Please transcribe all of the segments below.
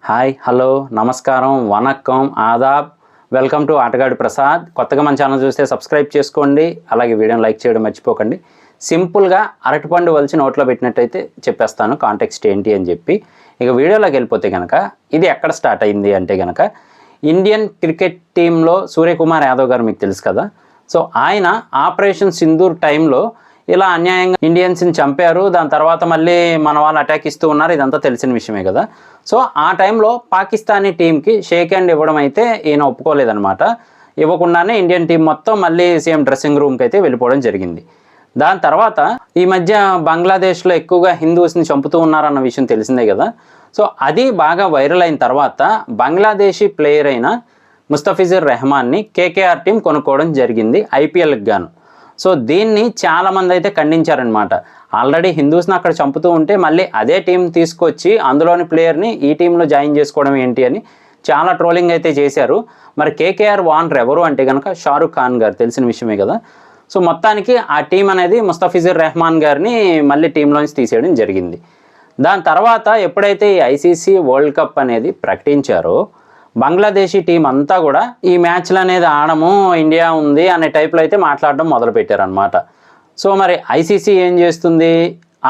Hi hello నమస్కారం vanakkam Aadab welcome to ఆటగాడి Prasad. కొత్తగా మన ఛానల్ చూస్తే సబ్స్క్రైబ్ చేసుకోండి, అలాగే వీడియోని లైక్ చేయడం మర్చిపోకండి. సింపుల్గా అరటిపండు వలిచి నోట్లో పెట్టినట్టయితే చెప్పేస్తాను కాంటెక్స్ట్ ఏంటి అని చెప్పి. ఇక వీడియోలోకి వెళ్ళిపోతే కనుక ఇది ఎక్కడ స్టార్ట్ అయింది అంటే కనుక ఇండియన్ క్రికెట్ టీంలో సూర్యకుమార్ యాదవ్ గారు మీకు తెలుసు కదా. సో ఆయన ఆపరేషన్ సింధూర్ టైంలో ఇలా అన్యాయంగా ఇండియన్స్ని చంపారు, దాని తర్వాత మళ్ళీ మన వాళ్ళు అటాక్ ఇస్తూ ఉన్నారు, ఇదంతా తెలిసిన విషయమే కదా. సో ఆ టైంలో పాకిస్తానీ టీంకి షేక్ హ్యాండ్ ఇవ్వడం అయితే ఈయన ఒప్పుకోలేదన్నమాట. ఇవ్వకుండానే ఇండియన్ టీం మొత్తం మళ్ళీ సేమ్ డ్రెస్సింగ్ రూమ్కి అయితే వెళ్ళిపోవడం జరిగింది. దాని తర్వాత ఈ మధ్య బంగ్లాదేశ్లో ఎక్కువగా హిందూస్ని చంపుతూ ఉన్నారన్న విషయం తెలిసిందే కదా. సో అది బాగా వైరల్ అయిన తర్వాత బంగ్లాదేశీ ప్లేయర్ అయిన ముస్తఫిజుర్ రెహమాన్ని కేకేఆర్ టీం కొనుక్కోవడం జరిగింది ఐపీఎల్కి గాను. సో దీన్ని చాలామంది అయితే ఖండించారనమాట. ఆల్రెడీ హిందూస్ని అక్కడ చంపుతూ ఉంటే మళ్ళీ అదే టీం తీసుకొచ్చి అందులోని ప్లేయర్ని ఈ టీంలో జాయిన్ చేసుకోవడం ఏంటి అని చాలా ట్రోలింగ్ అయితే చేశారు. మరి కేకేఆర్ ఓనర్ ఎవరు అంటే కనుక షారుఖ్ ఖాన్ గారు, తెలిసిన విషయమే కదా. సో మొత్తానికి ఆ టీం అనేది ముస్తఫిజుర్ రెహమాన్ గారిని మళ్ళీ టీంలోంచి తీసేయడం జరిగింది. దాని తర్వాత ఎప్పుడైతే ఈ ఐసీసీ వరల్డ్ కప్ అనేది ప్రకటించారో బంగ్లాదేశీ టీం అంతా కూడా ఈ మ్యాచ్లు అనేది ఆడము, ఇండియా ఉంది అనే టైప్లో అయితే మాట్లాడడం మొదలుపెట్టారనమాట. సో మరి ఐసీసీ ఏం చేస్తుంది,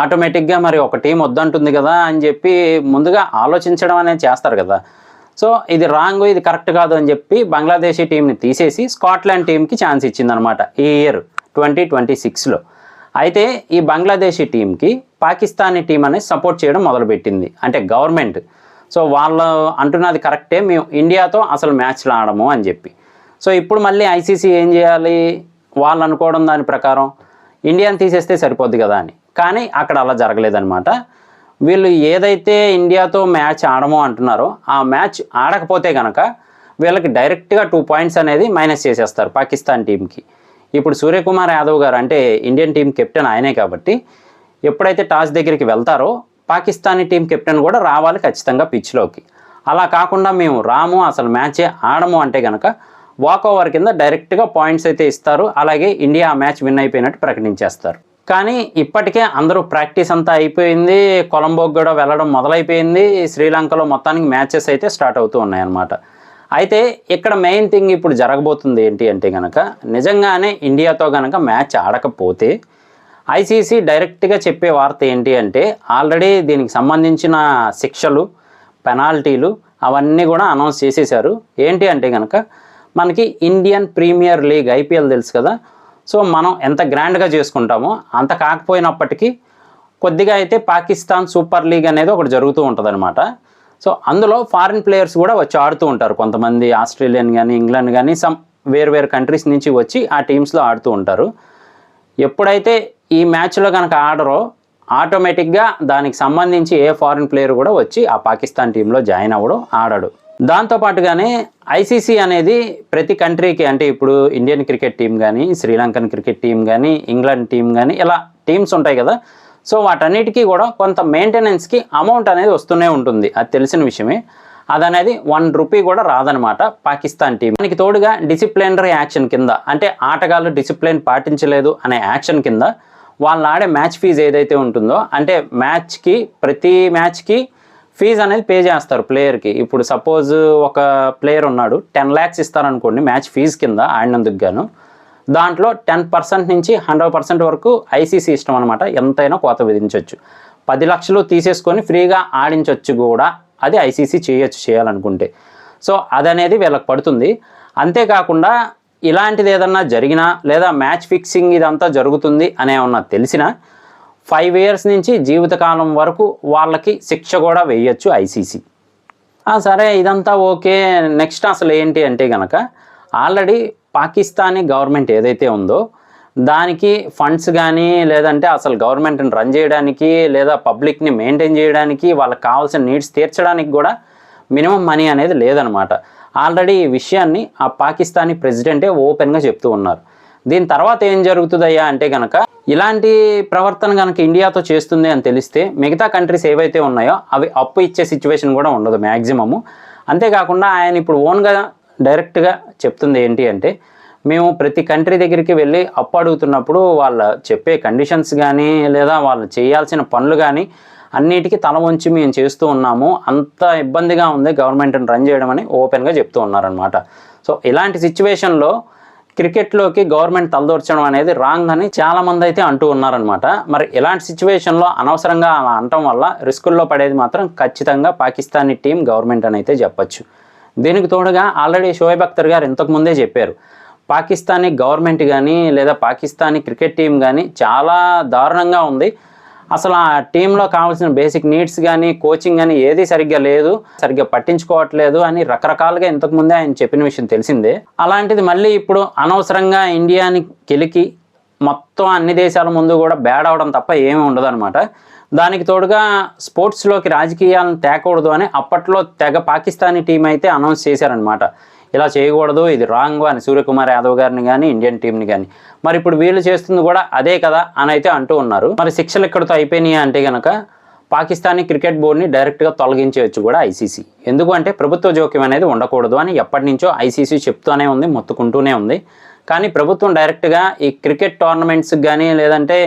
ఆటోమేటిక్గా మరి ఒక టీం వద్దంటుంది కదా అని చెప్పి ముందుగా ఆలోచించడం అనేది చేస్తారు కదా. సో ఇది రాంగ్, ఇది కరెక్ట్ కాదు అని చెప్పి బంగ్లాదేశీ టీంని తీసేసి స్కాట్లాండ్ టీంకి ఛాన్స్ ఇచ్చిందనమాట ఈ ఇయర్ 2026లో. అయితే ఈ బంగ్లాదేశీ టీంకి పాకిస్తానీ టీం అనేది సపోర్ట్ చేయడం మొదలుపెట్టింది, అంటే గవర్నమెంట్. సో వాళ్ళు అంటున్నది కరెక్టే, మేము ఇండియాతో అసలు మ్యాచ్లు ఆడము అని చెప్పి. సో ఇప్పుడు మళ్ళీ ఐసీసీ ఏం చేయాలి, వాళ్ళు అనుకోవడం దాని ప్రకారం ఇండియాని తీసేస్తే సరిపోద్ది కదా అని. కానీ అక్కడ అలా జరగలేదన్నమాట. వీళ్ళు ఏదైతే ఇండియాతో మ్యాచ్ ఆడమో అంటున్నారో ఆ మ్యాచ్ ఆడకపోతే కనుక వీళ్ళకి డైరెక్ట్గా 2 పాయింట్స్ అనేది మైనస్ చేసేస్తారు పాకిస్తాన్ టీంకి. ఇప్పుడు సూర్యకుమార్ యాదవ్ గారు అంటే ఇండియన్ టీం కెప్టెన్ ఆయనే కాబట్టి ఎప్పుడైతే టాస్ దగ్గరికి వెళ్తారో పాకిస్తానీ టీం కెప్టెన్ కూడా రావాలి ఖచ్చితంగా పిచ్లోకి. అలా కాకుండా మేము రాము, అసలు మ్యాచే ఆడము అంటే కనుక వాకోవర్ కింద డైరెక్ట్గా పాయింట్స్ అయితే ఇస్తారు, అలాగే ఇండియా ఆ మ్యాచ్ విన్ అయిపోయినట్టు ప్రకటించేస్తారు. కానీ ఇప్పటికే అందరూ ప్రాక్టీస్ అంతా అయిపోయింది, కొలంబోకి కూడా వెళ్ళడం మొదలైపోయింది, శ్రీలంకలో మొత్తానికి మ్యాచెస్ అయితే స్టార్ట్ అవుతూ ఉన్నాయన్నమాట. అయితే ఇక్కడ మెయిన్ థింగ్ ఇప్పుడు జరగబోతుంది ఏంటి అంటే కనుక నిజంగానే ఇండియాతో కనుక మ్యాచ్ ఆడకపోతే ఐసీసీ డైరెక్ట్గా చెప్పే వార్త ఏంటి అంటే ఆల్రెడీ దీనికి సంబంధించిన శిక్షలు, పెనాల్టీలు అవన్నీ కూడా అనౌన్స్ చేసేశారు. ఏంటి అంటే కనుక మనకి ఇండియన్ ప్రీమియర్ లీగ్ ఐపీఎల్ తెలుసు కదా. సో మనం ఎంత గ్రాండ్గా చేసుకుంటామో అంత కాకపోయినప్పటికీ కొద్దిగా అయితే పాకిస్తాన్ సూపర్ లీగ్ అనేది ఒకటి జరుగుతూ ఉంటుంది అనమాట. సో అందులో ఫారిన్ ప్లేయర్స్ కూడా వచ్చి ఆడుతూ ఉంటారు, కొంతమంది ఆస్ట్రేలియన్ కానీ ఇంగ్లాండ్ కానీ వేరు కంట్రీస్ నుంచి వచ్చి ఆ టీమ్స్లో ఆడుతూ ఉంటారు. ఎప్పుడైతే ఈ మ్యాచ్లో కనుక ఆడరో ఆటోమేటిక్గా దానికి సంబంధించి ఏ ఫారిన్ ప్లేయర్ కూడా వచ్చి ఆ పాకిస్తాన్ టీంలో జాయిన్ అవ్వడం, ఆడడు. దాంతోపాటుగానే ఐసీసీ అనేది ప్రతి కంట్రీకి, అంటే ఇప్పుడు ఇండియన్ క్రికెట్ టీం కానీ, శ్రీలంకన్ క్రికెట్ టీం కానీ, ఇంగ్లాండ్ టీం కానీ ఇలా టీమ్స్ ఉంటాయి కదా. సో వాటన్నిటికీ కూడా కొంత మెయింటెనెన్స్కి అమౌంట్ అనేది వస్తూనే ఉంటుంది, అది తెలిసిన విషయమే. అదనేది 1 రూపీ కూడా రాదనమాట పాకిస్తాన్ టీం. దానికి తోడుగా డిసిప్లినరీ యాక్షన్ కింద, అంటే ఆటగాళ్ళు డిసిప్లిన్ పాటించలేదు అనే యాక్షన్ కింద వాళ్ళు ఆడే మ్యాచ్ ఫీజు ఏదైతే ఉంటుందో, అంటే ప్రతి మ్యాచ్కి ఫీజు అనేది పే చేస్తారు ప్లేయర్కి. ఇప్పుడు సపోజ్ ఒక ప్లేయర్ ఉన్నాడు, 10 lakhs ఇస్తారనుకోండి మ్యాచ్ ఫీజు కింద ఆడినందుకు గాను. దాంట్లో 10% నుంచి 100% వరకు ఐసీసీ ఇష్టం అనమాట, ఎంతైనా కోత విధించవచ్చు. 10 లక్షలు తీసేసుకొని ఫ్రీగా ఆడించవచ్చు కూడా, అది ఐసీసీ చేయాలనుకుంటే. సో అదనేది వీళ్ళకి పడుతుంది. అంతేకాకుండా ఇలాంటిది ఏదన్నా జరిగినా లేదా మ్యాచ్ ఫిక్సింగ్ ఇదంతా జరుగుతుంది అనే ఏమన్నా తెలిసినా 5 years నుంచి జీవితకాలం వరకు వాళ్ళకి శిక్ష కూడా వేయచ్చు ఐసీసీ. సరే ఇదంతా ఓకే. నెక్స్ట్ అసలు ఏంటి అంటే కనుక ఆల్రెడీ పాకిస్తానీ గవర్నమెంట్ ఏదైతే ఉందో దానికి ఫండ్స్ కానీ, లేదంటే అసలు గవర్నమెంట్ని రన్ చేయడానికి లేదా పబ్లిక్ని మెయింటైన్ చేయడానికి వాళ్ళకి కావాల్సిన నీడ్స్ తీర్చడానికి కూడా మినిమం మనీ అనేది లేదనమాట. ఆల్రెడీ ఈ విషయాన్ని ఆ పాకిస్తానీ ప్రెసిడెంటే ఓపెన్గా చెప్తూ ఉన్నారు. దీని తర్వాత ఏం జరుగుతుందయ్యా అంటే కనుక ఇలాంటి ప్రవర్తన కనుక ఇండియాతో చేస్తుంది అని తెలిస్తే మిగతా కంట్రీస్ ఏవైతే ఉన్నాయో అవి అప్పు ఇచ్చే సిచ్యువేషన్ కూడా ఉండదు మ్యాక్సిమము. అంతేకాకుండా ఆయన ఇప్పుడు ఓన్గా డైరెక్ట్గా చెప్తుంది ఏంటి అంటే మేము ప్రతి కంట్రీ దగ్గరికి వెళ్ళి అప్పు అడుగుతున్నప్పుడు వాళ్ళ చెప్పే కండిషన్స్ కానీ లేదా వాళ్ళు చేయాల్సిన పనులు కానీ అన్నిటికీ తల వంచి మేము చేస్తూ ఉన్నాము, అంత ఇబ్బందిగా ఉంది గవర్నమెంట్ని రన్ చేయడం అని ఓపెన్గా చెప్తూ ఉన్నారనమాట. సో ఇలాంటి సిచ్యువేషన్లో క్రికెట్లోకి గవర్నమెంట్ తలదూర్చడం అనేది రాంగ్ అని చాలామంది అయితే అంటూ ఉన్నారనమాట. మరి ఇలాంటి సిచ్యువేషన్లో అనవసరంగా అలా అనటం వల్ల రిస్కుల్లో పడేది మాత్రం ఖచ్చితంగా పాకిస్తానీ టీం, గవర్నమెంట్ అని అయితే చెప్పచ్చు. దీనికి తోడుగా ఆల్రెడీ షోయబ్ అఖ్తర్ గారు ఇంతకుముందే చెప్పారు, పాకిస్తానీ గవర్నమెంట్ కానీ లేదా పాకిస్తానీ క్రికెట్ టీం కానీ చాలా దారుణంగా ఉంది, అసలు ఆ టీంలో కావాల్సిన బేసిక్ నీడ్స్ కానీ కోచింగ్ కానీ ఏది సరిగ్గా లేదు, సరిగ్గా పట్టించుకోవట్లేదు అని రకరకాలుగా ఇంతకుముందే ఆయన చెప్పిన విషయం తెలిసిందే. అలాంటిది మళ్ళీ ఇప్పుడు అనవసరంగా ఇండియాని గెలికి మొత్తం అన్ని దేశాల ముందు కూడా బ్యాడ్ అవడం తప్ప ఏమీ ఉండదన్నమాట. దానికి తోడుగా స్పోర్ట్స్లోకి రాజకీయాలను తేకూడదు అని అప్పట్లో తెగ పాకిస్తానీ టీం అయితే అనౌన్స్ చేశారనమాట, ఇలా చేయకూడదు, ఇది రాంగ్ అని సూర్యకుమార్ యాదవ్ గారిని కానీ ఇండియన్ టీంని కానీ. మరి ఇప్పుడు వీళ్ళు చేస్తుంది కూడా అదే కదా అని అయితే అంటూ ఉన్నారు. మరి శిక్షలు ఇక్కడితో అయిపోయినాయి అంటే కనుక పాకిస్తానీ క్రికెట్ బోర్డుని డైరెక్ట్గా తొలగించవచ్చు కూడా ఐసీసీ. ఎందుకు అంటే ప్రభుత్వ జోక్యం అనేది ఉండకూడదు అని ఎప్పటి నుంచో ఐసీసీ చెప్తూనే ఉంది, మొత్తుకుంటూనే ఉంది. కానీ ప్రభుత్వం డైరెక్ట్గా ఈ క్రికెట్ టోర్నమెంట్స్కి కానీ లేదంటే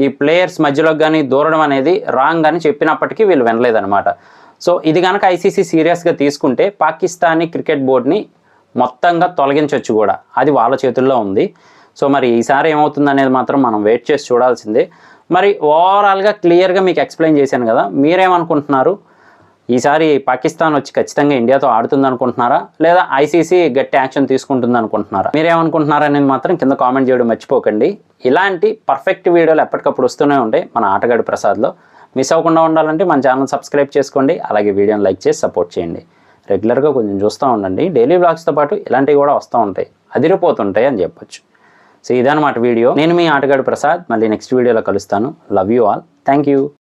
ఈ ప్లేయర్స్ మధ్యలోకి కానీ దూరడం అనేది రాంగ్ అని చెప్పినప్పటికీ వీళ్ళు వినలేదన్నమాట. సో ఇది కనుక ఐసీసీ సీరియస్గా తీసుకుంటే పాకిస్తానీ క్రికెట్ బోర్డుని మొత్తంగా తొలగించవచ్చు కూడా, అది వాళ్ళ చేతుల్లో ఉంది. సో మరి ఈసారి ఏమవుతుంది అనేది మాత్రం మనం వెయిట్ చేసి చూడాల్సిందే. మరి ఓవరాల్గా క్లియర్గా మీకు ఎక్స్ప్లెయిన్ చేశాను కదా, మీరేమనుకుంటున్నారు? ఈసారి పాకిస్తాన్ వచ్చి ఖచ్చితంగా ఇండియాతో ఆడుతుంది అనుకుంటున్నారా, లేదా ఐసీసీ గట్టి యాక్షన్ తీసుకుంటుంది అనుకుంటున్నారా? మీరేమనుకుంటున్నారా అనేది మాత్రం కింద కామెంట్ చేయడం మర్చిపోకండి. ఇలాంటి పర్ఫెక్ట్ వీడియోలు ఎప్పటికప్పుడు వస్తూనే ఉంటాయి మన ఆటగాడి ప్రసాద్లో. మిస్ అవ్వకుండా ఉండాలంటే మన ఛానల్ సబ్స్క్రైబ్ చేసుకోండి, అలాగే వీడియోని లైక్ చేసి సపోర్ట్ చేయండి. రెగ్యులర్గా కొంచెం చూస్తూ ఉండండి, డైలీ వ్లాగ్స్తో పాటు ఇలాంటివి కూడా వస్తూ ఉంటాయి, అదిరిపోతుంటాయి అని చెప్పొచ్చు. సో ఇదన్నమాట వీడియో. నేను మీ ఆటగాడి ప్రసాద్, మళ్ళీ నెక్స్ట్ వీడియోలో కలుస్తాను. Love you all, thank you.